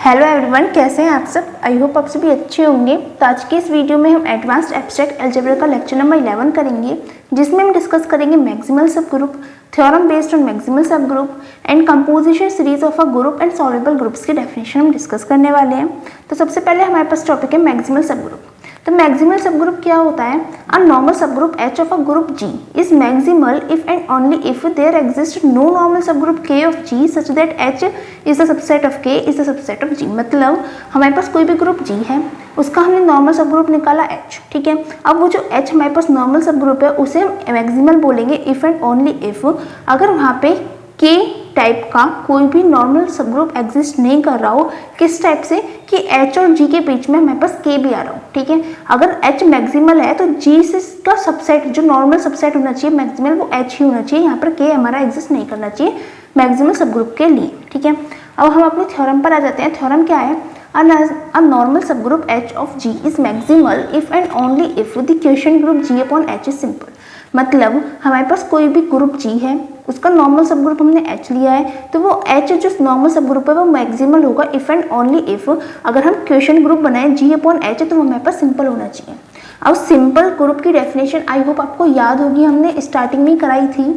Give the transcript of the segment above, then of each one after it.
Hello everyone, कैसे हैं आप सब। आई होप आप सभी अच्छे होंगे। तो आज के इस वीडियो में हम एडवांस्ड एब्स्ट्रैक्ट अलजेब्रा का लेक्चर नंबर 11 करेंगे, जिसमें हम डिस्कस करेंगे maximal subgroup, theorem based on maximal subgroup and composition series of a group and solvable groups की डेफिनेशन हम डिस्कस करने वाले हैं। तो सबसे पहले हमारे पास टॉपिक है मैक्सिमल सब ग्रुप। तो मैक्सिमल सब ग्रुप क्या होता है? A normal subgroup H of a group G is maximal if and only if there exist no normal subgroup K of G such that H is the subset of K is the subset of G। मतलब हमारे पास कोई भी group G है, उसका हमने normal सब group निकाला H, ठीक है। अब वो जो H हमारे पास नॉर्मल सब ग्रुप है उसे हम मैक्सिमल बोलेंगे इफ एंड ओनली इफ अगर वहाँ पे K टाइप का कोई भी नॉर्मल सब ग्रुप एग्जिस्ट नहीं कर रहा हो। किस टाइप से कि H और G के बीच में हमारे पास K भी आ रहा हो, ठीक है। अगर H मैक्सिमल है तो G से का सबसेट जो नॉर्मल सबसेट होना चाहिए मैक्सिमल वो H ही होना चाहिए। यहाँ पर K हमारा एग्जिस्ट नहीं करना चाहिए मैक्सिमल सब ग्रुप के लिए, ठीक है। अब हम अपने थ्योरम पर आ जाते हैं। थ्योरम क्या है? A normal subgroup H of G is maximal if and only if the quotient group G upon H is simple। मतलब हमारे पास कोई भी ग्रुप G है, उसका नॉर्मल सब ग्रुप हमने H लिया है, तो वो H जो नॉर्मल सब ग्रुप है वो मैक्सिमल होगा इफ एंड ओनली इफ अगर हम क्वेश्चन ग्रुप बनाए G अपॉन H तो वो हमारे पास सिंपल होना चाहिए। अब सिंपल ग्रुप की डेफिनेशन आई होप आपको याद होगी, हमने स्टार्टिंग में कराई थी।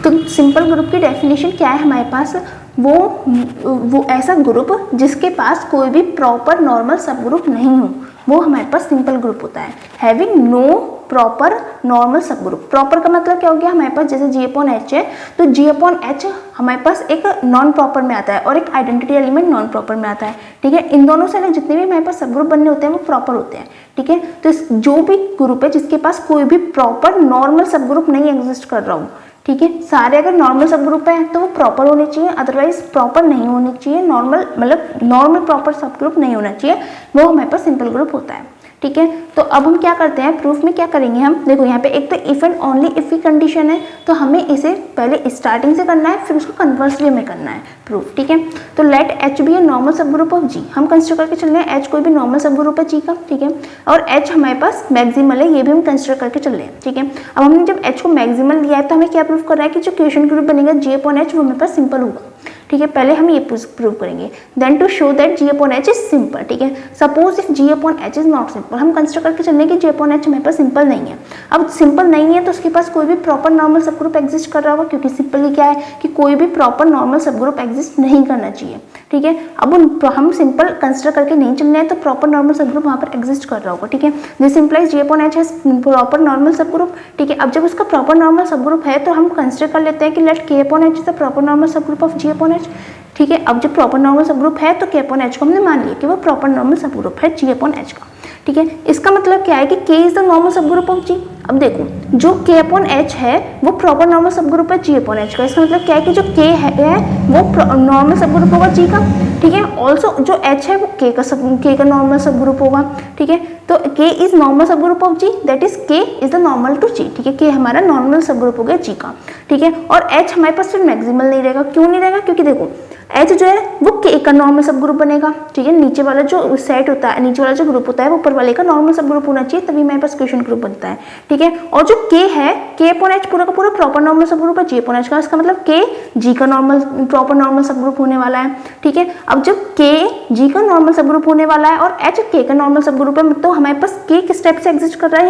तो सिंपल ग्रुप की डेफिनेशन क्या है हमारे पास? वो ऐसा ग्रुप जिसके पास कोई भी प्रॉपर नॉर्मल सब ग्रुप नहीं हो, वो हमारे पास सिंपल ग्रुप होता है। हैविंग नो प्रॉपर नॉर्मल सब ग्रुप। प्रॉपर का मतलब क्या हो गया? हमारे पास जैसे G अपॉन H है तो G अपॉन H हमारे पास एक नॉन प्रॉपर में आता है और एक आइडेंटिटी एलिमेंट नॉन प्रॉपर में आता है, ठीक है। इन दोनों से जितने भी हमारे पास सब ग्रुप बनने होते हैं वो प्रॉपर होते हैं, ठीक है। तो जो भी ग्रुप है जिसके पास कोई भी प्रॉपर नॉर्मल सब ग्रुप नहीं एग्जिस्ट कर रहा हूँ, ठीक है, सारे अगर नॉर्मल सब ग्रुप है तो वो प्रॉपर होने चाहिए, अदरवाइज प्रॉपर नहीं होने चाहिए। नॉर्मल मतलब नॉर्मल प्रॉपर सब ग्रुप नहीं होना चाहिए, वो हमारे पास सिंपल ग्रुप होता है, ठीक है। तो अब हम क्या करते हैं, प्रूफ में क्या करेंगे हम? देखो यहाँ पे एक तो इफ एंड ओनली इफ की कंडीशन है, तो हमें इसे पहले स्टार्टिंग से करना है, फिर उसको कन्वर्स वे में करना है प्रूफ, ठीक है। तो let H be a normal subgroup of G। हम कंसिडर करके चल रहे हैं H कोई भी नॉर्मल सब ग्रुप है G का, ठीक है, और H हमारे पास मैक्सिमल है, ये भी हम कंसिडर करके चल रहे हैं, ठीक है। अब हमने जब H को मैक्सिमल लिया है तो हमें क्या प्रूफ करना है कि जो क्वेश्चन ग्रुप बनेगा G अपॉन H वो हमारे पास सिंपल होगा, ठीक है। पहले हम ये प्रूव करेंगे, then to show that G upon H is simple, ठीक है। Suppose if G upon H is not simple, हम कंसिडर करके चलने की G अपॉन H हमारे पास सिंपल नहीं है। अब सिंपल नहीं है तो उसके पास कोई भी प्रॉपर नॉर्मल सब ग्रुप एग्जिस्ट कर रहा होगा, क्योंकि सिंपल ही क्या है कि कोई भी प्रॉपर नॉर्मल सब ग्रुप एग्जिस्ट नहीं करना चाहिए, ठीक है। अब हम सिंपल कंसिडर करके नहीं चल रहे हैं तो प्रॉपर नॉर्मल सब ग्रुप वहाँ पर एग्जिस्ट कर रहा होगा, ठीक है। This implies G upon H has proper normal सब ग्रुप, ठीक है। अब जब उसका प्रॉपर नॉर्मल सब ग्रुप है तो हम कंसिडर कर लेते हैं कि let K upon H is the proper normal subgroup of G upon H, ठीक है। अब जब प्रॉपर नॉर्मल सब ग्रुप है तो K अपॉन H को हमने मान लिया कि वो प्रॉपर नॉर्मल सब ग्रुप है G अपॉन H का, ठीक है। इसका मतलब क्या है कि K is the normal subgroup of G। अब देखो जो K अपॉन H है वो प्रॉपर नॉर्मल सब ग्रुप है G अपॉन H का। इसका मतलब क्या है कि जो K है वो नॉर्मल सब ग्रुप होगा G का, ठीक है। ऑल्सो जो H है वो K का नॉर्मल सब ग्रुप होगा, ठीक है। तो K is normal subgroup of G, that is K is the normal to G, ठीक है। K हमारा नॉर्मल सब ग्रुप हो गया G का, ठीक है। और H हमारे पास फिर मैक्सिमल नहीं रहेगा। क्यों नहीं रहेगा? क्योंकि देखो H जो है वो K का नॉर्मल सब ग्रुप बनेगा, ठीक है। नीचे वाला जो सेट होता है, नीचे वाला जो ग्रुप होता है वो ऊपर वाले का नॉर्मल सब ग्रुप होना चाहिए, तभी हमारे पास क्वेश्चन ग्रुप बनता है, ठीक है। और जो K है K अपॉन H पूरा का पूरा प्रॉपर नॉर्मल सब ग्रुप है G अपॉन H का। इसका मतलब K G का नॉर्मल प्रॉपर नॉर्मल सब ग्रुप होने वाला है, ठीक है। अब जब K G का नॉर्मल सब ग्रुप होने वाला है और H K का नॉर्मल सब ग्रुप है, तो हमारे पास K किस टाइप से एग्जिस्ट कर रहा है?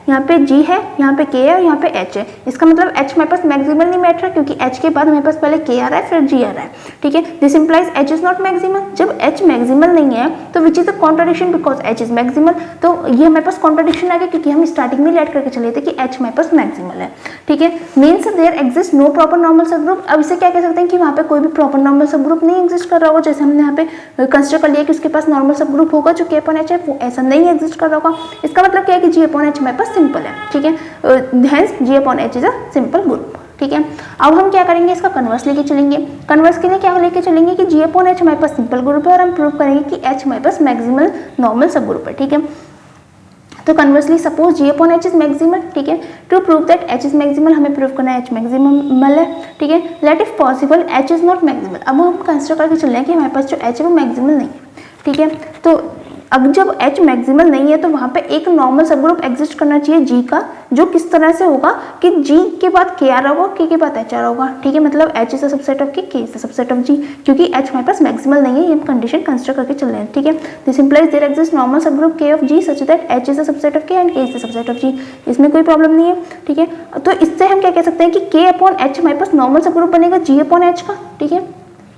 यहाँ पे G है, यहाँ पे K है और यहाँ पे H है। इसका मतलब H हमारे पास मैक्सिमल नहीं बैठ रहा, क्योंकि H के बाद हमारे पास पहले K आ रहा है फिर G आ रहा है, ठीक है। This implies H is not maximal. जब H मैक्सिमल नहीं है तो which is the contradiction because H is maximal, तो ये हमारे पास कॉन्ट्राडिक्शन आ गया क्योंकि हम स्टार्टिंग में लेट करके चले थे कि H हमारे पास मैक्सिमल है, ठीक है। Means there exist no proper normal subgroup. अब इसे क्या कह सकते हैं कि वहाँ पे कोई भी प्रॉपर नॉर्मल सब ग्रुप नहीं एग्जिस्ट कर रहा होगा। जैसे हमने यहाँ पे कंसिडर कर लिया कि उसके पास नॉर्मल सब ग्रुप होगा जो K अपॉन H है, वो ऐसा नहीं एग्जिस्ट कर रहा होगा। इसका मतलब क्या है कि G अपॉन H हमारे पास सिंपल है, ठीक है। Hence G upon H is a simple group, ठीक है। अब हम क्या करेंगे, इसका कन्वर्स लेके चलेंगे। कन्वर्स के लिए क्या लेके चलेंगे कि G अपॉन H हमारे पास सिंपल ग्रुप है और हम प्रूव करेंगे कि H हमारे पास मैक्सिमल नॉर्मल सब ग्रुप है, ठीक है। तो conversely suppose G upon H is maximal, ठीक है। To prove that H is maximal हमें प्रूव करना है H मैक्सिमल है, ठीक है। Let if possible H is not maximal. अब हम कंसिडर करके चल रहे हैं कि हमारे पास जो H है वो मैक्सिमल नहीं है, ठीक है। तो अब जब H मैक्सिमल नहीं है तो वहाँ पे एक नॉर्मल सब ग्रुप एग्जिस्ट करना चाहिए G का, जो किस तरह से होगा कि G के बाद K आ रहा होगा, K के बाद H आ रहा होगा, ठीक है। मतलब H is a subset of K is a subset of G, क्योंकि H हमारे पास मैक्सिमल नहीं है, ये हम कंडीशन कंसिडर करके चल रहे हैं, ठीक है। This implies there exist normal subgroup K of G such that H is a subset of K and K is a subset of G। इसमें कोई प्रॉब्लम नहीं है, ठीक है। तो इससे हम क्या कह सकते हैं कि K अपॉन H हमारे पास नॉर्मल सब ग्रुप बनेगा G अपॉन H का, ठीक है।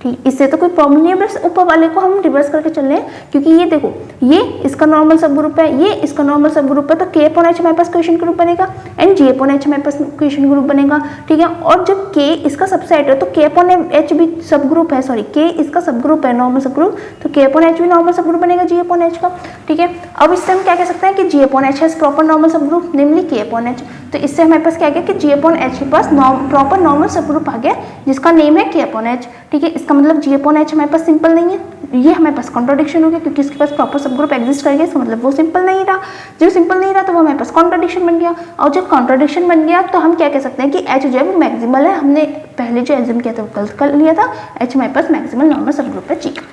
ठीक, इससे तो कोई प्रॉब्लम नहीं है, बस ऊपर वाले को हम रिवर्स करके चल रहे हैं, क्योंकि ये देखो ये इसका नॉर्मल सब ग्रुप है, ये इसका नॉर्मल सब ग्रुप है, तो K अपॉन H हमारे पास क्वेश्चन ग्रुप बनेगा एंड G अपॉन H हमारे पास क्वेश्चन ग्रुप बनेगा, ठीक है। और जब K इसका सबसेट है तो K अपॉन H भी सब ग्रुप है, सॉरी K इसका सब ग्रुप है नॉर्मल सब ग्रुप, तो K अपॉन H भी नॉर्मल सब ग्रुप बनेगा G अपॉन H का, ठीक है। अब इससे हम क्या कह सकते हैं कि G upon H has proper normal सब ग्रुप नेमली K अपॉन H, तो इससे हमारे पास क्या आ गया कि G अपॉन H के पास प्रॉपर नॉर्मल सब ग्रुप आ गया जिसका नेम है K अपॉन H, ठीक है। इसका मतलब G अपॉन H हमारे पास सिंपल नहीं है, ये हमारे पास कॉन्ट्राडिक्शन हो गया, क्योंकि इसके पास प्रॉपर सब ग्रुप एग्जिस्ट कर गया, इसका मतलब वो सिंपल नहीं रहा। जो सिंपल नहीं रहा तो वो हमारे पास कॉन्ट्राडिक्शन बन गया, और जब कॉन्ट्राडिक्शन बन गया तो हम क्या कह सकते हैं कि H जो है वो मैक्सिमल है। हमने पहले जो एज्यूम किया था वो गलत कर लिया था, H हमारे पास मैक्सिमल नॉर्मल सब ग्रुप है G का,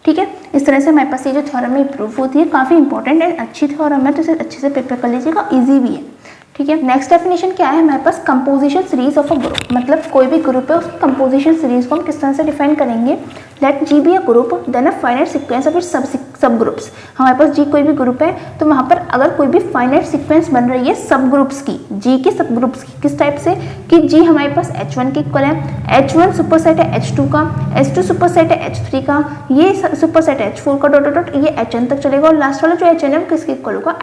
ठीक है। इस तरह से हमारे पास ये जो थ्योरम है प्रूफ होती है, काफ़ी इंपॉर्टेंट एंड अच्छी थ्योरम है, तो इसे अच्छे से पेपर कर लीजिएगा, ईजी भी है, ठीक है। नेक्स्ट डेफिनेशन क्या है हमारे पास, composition series of a group, मतलब कोई भी ग्रुप है उसकी कंपोजिशन सीरीज को हम किस तरह से डिफाइन करेंगे। Let G be a group then a finite sequence of its subgroups. हमारे पास G कोई भी ग्रुप है तो वहाँ पर अगर कोई भी फाइनाइट सीक्वेंस बन रही है सब ग्रुप्स की, G के सब ग्रुप्स की, किस टाइप से कि G हमारे पास H1 के इक्वल है, H1 सुपरसेट है H2 का, H2 सुपरसेट है H3 का, ये सुपरसेट है H4 का, डॉट डॉट ये Hn तक चलेगा, और लास्ट वाला जो Hn है वो किसके इक्वल होगा,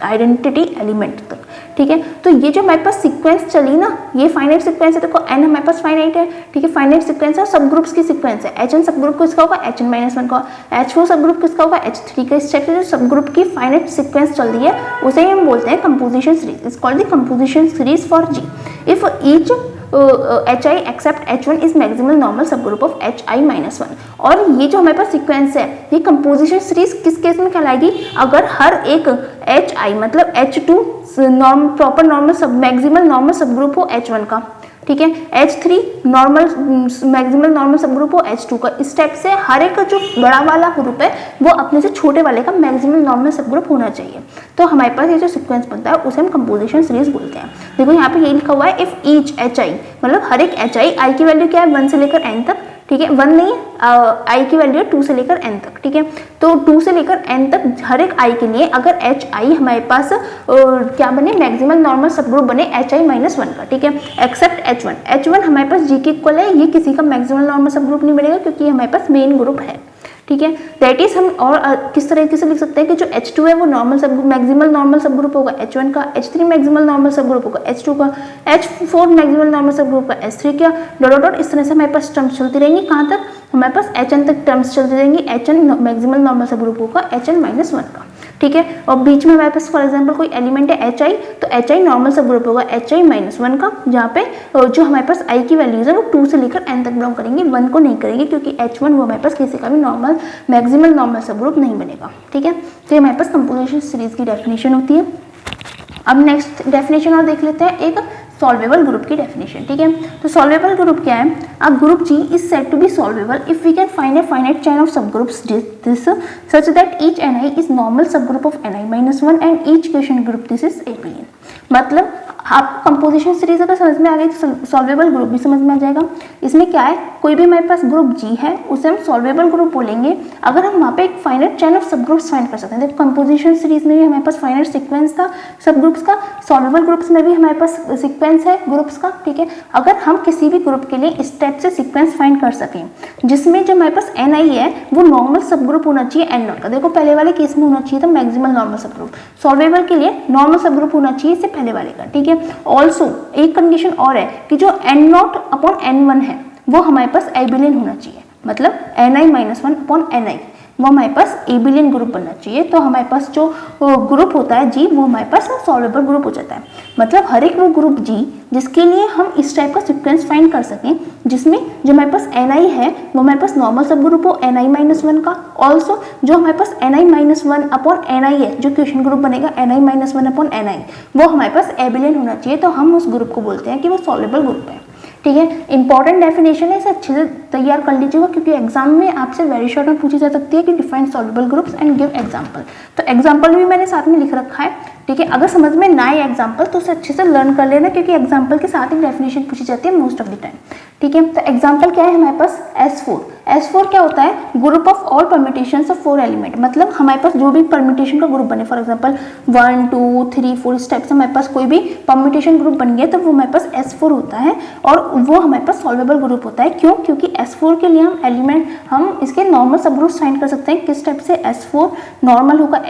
आइडेंटिटी एलिमेंट तक, ठीक है। तो ये जो हमारे पास सीक्वेंस चली ना, ये फाइनाइट सीक्वेंस है, देखो n हमारे पास फाइनाइट है, ठीक है, फाइनाइट सीक्वेंस है, सब ग्रुप्स की सीक्वेंस है। Hn सब ग्रुप किसका होगा, Hn-1 का, H4 सब ग्रुप किसका होगा, H3 का। इस टाइप से जो सब ग्रुप की फाइनाइट सीक्वेंस चल रही है उसे ही हम बोलते हैं composition series, is called the composition series for G if each Hi except H1 is maximal normal subgroup of Hi-1। और ये जो हमारे पास सीक्वेंस है ये कंपोजिशन सीरीज किस केस में कहलाएगी, अगर हर एक Hi मतलब H2 प्रॉपर नॉर्मल सब मैक्सिमल नॉर्मल सब ग्रुप हो H1 का, ठीक है, H3 नॉर्मल मैक्सिमल नॉर्मल सब ग्रुप हो H2 का। इस टाइप से हर एक जो बड़ा वाला ग्रुप है वो अपने से छोटे वाले का मैक्सिमल नॉर्मल सब ग्रुप होना चाहिए। तो हमारे पास ये जो सीक्वेंस बनता है उसे हम कंपोजिशन सीरीज बोलते हैं। देखो यहाँ पे ये लिखा हुआ है इफ ईच Hi मतलब हर एक Hi, I की वैल्यू क्या है 1 से लेकर n तक, ठीक है, 1 नहीं I की वैल्यू है 2 से लेकर n तक, ठीक है। तो 2 से लेकर n तक हर एक I के लिए अगर Hi हमारे पास क्या बने, मैक्सिमल नॉर्मल सब ग्रुप बने Hi-1 का, ठीक है, एक्सेप्ट H1 हमारे पास G के इक्वल है, ये किसी का मैक्सिमल नॉर्मल सब ग्रुप नहीं बनेगा क्योंकि ये हमारे पास मेन ग्रुप है, ठीक है। दैट इज हम और किस तरीके से लिख सकते हैं कि जो H2 है वो नॉर्मल सब मैक्सिमल नॉर्मल सब ग्रुप होगा H1 का, H3 मैक्सिमल नॉर्मल सब ग्रुप होगा H2 का, H4 मैक्सिमल नॉर्मल सब ग्रुप का H3 का, डॉट डॉट इस तरह से हमारे पास टर्म्स चलती रहेंगी, कहाँ तक, हमारे पास Hn तक टर्म्स चलती रहेंगी, Hn मैक्सिमल नॉर्मल सब ग्रुप होगा Hn-1 का, ठीक है। और बीच में हमारे पास फॉर एग्जांपल कोई एलिमेंट है Hi, तो Hi नॉर्मल सब ग्रुप होगा Hi-1 का, जहाँ पे जो हमारे पास I की वैल्यूज है वो 2 से लेकर n तक बिलोंग करेंगे, 1 को नहीं करेंगे क्योंकि H1 वो हमारे पास किसी का भी नॉर्मल मैक्सिमल नॉर्मल सब ग्रुप नहीं बनेगा, ठीक है। तो ये हमारे पास कंपोजिशन सीरीज की डेफिनेशन होती है। अब नेक्स्ट डेफिनेशन और देख लेते हैं एक सॉल्वेबल ग्रुप की डेफिनेशन, ठीक है। तो सॉल्वेबल ग्रुप क्या है, a group G is said to be solvable if we can find a finite chain of subgroups this such that each Ni is normal subgroup of Ni-1 and each question group this is abelian. मतलब आपको composition series अगर समझ में आ गई तो solvable group भी समझ में आ जाएगा। इसमें क्या है, कोई भी हमारे पास ग्रुप G है उसे हम सॉल्वेबल ग्रुप बोलेंगे अगर हम वहाँ पे एक फाइनाइट चेन ऑफ सब ग्रुप्स फाइंड कर सकते हैं। देखो कंपोजिशन सीरीज में भी हमारे पास फाइनाइट सीक्वेंस था सब ग्रुप्स का, सॉल्वेबल ग्रुप्स में भी हमारे पास सीक्वेंस है ग्रुप्स का, ठीक है। अगर हम किसी भी ग्रुप के लिए इस टाइप से सीक्वेंस फाइंड कर सकें जिसमें जो हमारे पास Ni है वो नॉर्मल सब ग्रुप होना चाहिए N0 का, देखो पहले वाले केस में होना चाहिए था मैक्सिमल नॉर्मल सब ग्रुप, सॉल्वेबल के लिए नॉर्मल सब ग्रुप होना चाहिए इससे पहले वाले का, ठीक है। ऑल्सो एक कंडीशन और है कि जो N0 अपॉन N1 है वो हमारे पास एबिलियन होना चाहिए, मतलब Ni-1 अपॉन Ni वो हमारे पास एबिलियन ग्रुप बनना चाहिए। तो हमारे पास जो ग्रुप होता है G वो हमारे पास सॉल्वेबल ग्रुप हो जाता है। मतलब हर एक वो ग्रुप G जिसके लिए हम इस टाइप का सीक्वेंस फाइंड कर सकें जिसमें जो हमारे पास Ni है वो हमारे पास नॉर्मल सब ग्रुप हो Ni-1 का, ऑल्सो जो हमारे पास Ni-1 अपॉन Ni है जो क्वेश्चन ग्रुप बनेगा Ni-1 अपॉन Ni वो हमारे पास एबिलियन होना चाहिए। तो हम उस ग्रुप को बोलते हैं कि वो सॉल्वेबल ग्रुप है, ठीक है। इंपॉर्टेंट डेफिनेशन है, इसे अच्छे से तैयार कर लीजिएगा क्योंकि एग्जाम में आपसे वेरी शॉर्ट में पूछी जा सकती है कि define soluble groups and give example. तो एग्जांपल भी मैंने साथ में लिख रखा है, ठीक है। अगर समझ में ना आए एग्जांपल तो उसे अच्छे से लर्न कर लेना क्योंकि एग्जांपल के साथ ही डेफिनेशन पूछी जाती है मोस्ट ऑफ द टाइम, ठीक है। तो एग्जांपल क्या है हमारे पास, S4। S4 क्या होता है, group of all permutations of 4 element, मतलब हमारे पास जो भी परम्यूटेशन का ग्रुप बने, फॉर एग्जांपल 1 2 3 4 इस टाइप से हमारे पास कोई भी परम्यूटेशन ग्रुप बन गया तो वो हमारे पास S4 होता है और वो हमारे पास सॉल्वेबल ग्रुप होता है। क्यों, क्योंकि S4 के लिए हम एलिमेंट, हम इसके नॉर्मल सब ग्रुप फाइंड कर सकते हैं। किस टाइप से, S4 नॉर्मल होगा,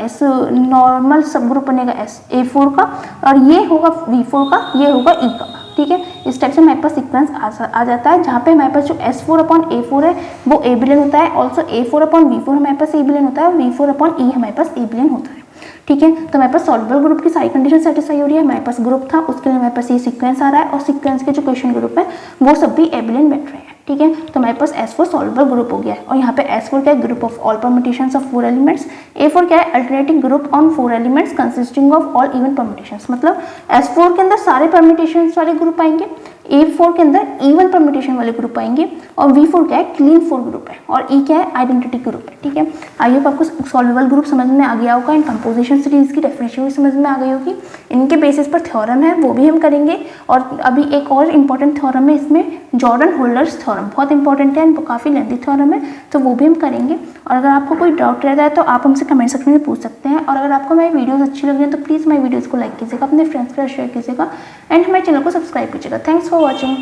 नॉर्मल सब ग्रुप बनेगा A4 का, और ये होगा V4 का, ये होगा E का, ठीक है। इस टाइप से हमारे पास सीक्वेंस आ जाता है जहाँ पे हमारे पास जो S4 अपॉन A4 है वो एबिलियन होता है, ऑल्सो A4 अपॉन V4 हमारे पास एबिलियन होता है, V4 अपॉन E हमारे पास एबिलियन होता है, ठीक है। तो हमारे पास सॉल्वेबल ग्रुप की सारी कंडीशन सेटिस्फाई हो रही है। हमारे पास ग्रुप था, उसके लिए हमारे पास ये सीक्वेंस आ रहा है और सीक्वेंस के जो क्वेश्चन ग्रुप है वो सब भी एबिलियन बैठ रहे हैं, ठीक है। तो हमारे पास S4 सॉल्वेबल ग्रुप हो गया है। और यहाँ पे S4 क्या है, group of all permutations of 4 elements. A4 क्या है, alternating group on 4 elements consisting of all even permutations, मतलब S4 के अंदर सारे परम्यूटेशंस वाले ग्रुप आएंगे, A4 के अंदर इवन परम्यूटेशन वाले ग्रुप आएंगे, और V4 क्या है, क्लीन 4 ग्रुप है, और E क्या है, आइडेंटिटी ग्रुप है, ठीक है। आई होप आपको सॉल्वेबल ग्रुप समझ में आ गया होगा, इन कंपोजिशन सीरीज की डेफिनेशन भी समझ में आ गई होगी। इनके बेसिस पर थ्योरम है वो भी हम करेंगे, और अभी एक और इम्पॉर्टेंट थ्योरम है इसमें, जॉर्डन होल्डर्स थ्योरम, बहुत इंपॉर्टेंट है, काफ़ी लेंथी थ्योरम है, तो वो भी हम करेंगे। और अगर आपको कोई डाउट रहता है तो आप हमसे कमेंट सेक्शन में पूछ सकते हैं। और अगर आपको मेरी वीडियोस अच्छी लग रही है तो प्लीज़ मेरी वीडियोस को लाइक कीजिएगा, अपने फ्रेंड्स के साथ शेयर कीजिएगा एंड हमारे चैनल को सब्सक्राइब कीजिएगा। Thanks for watching.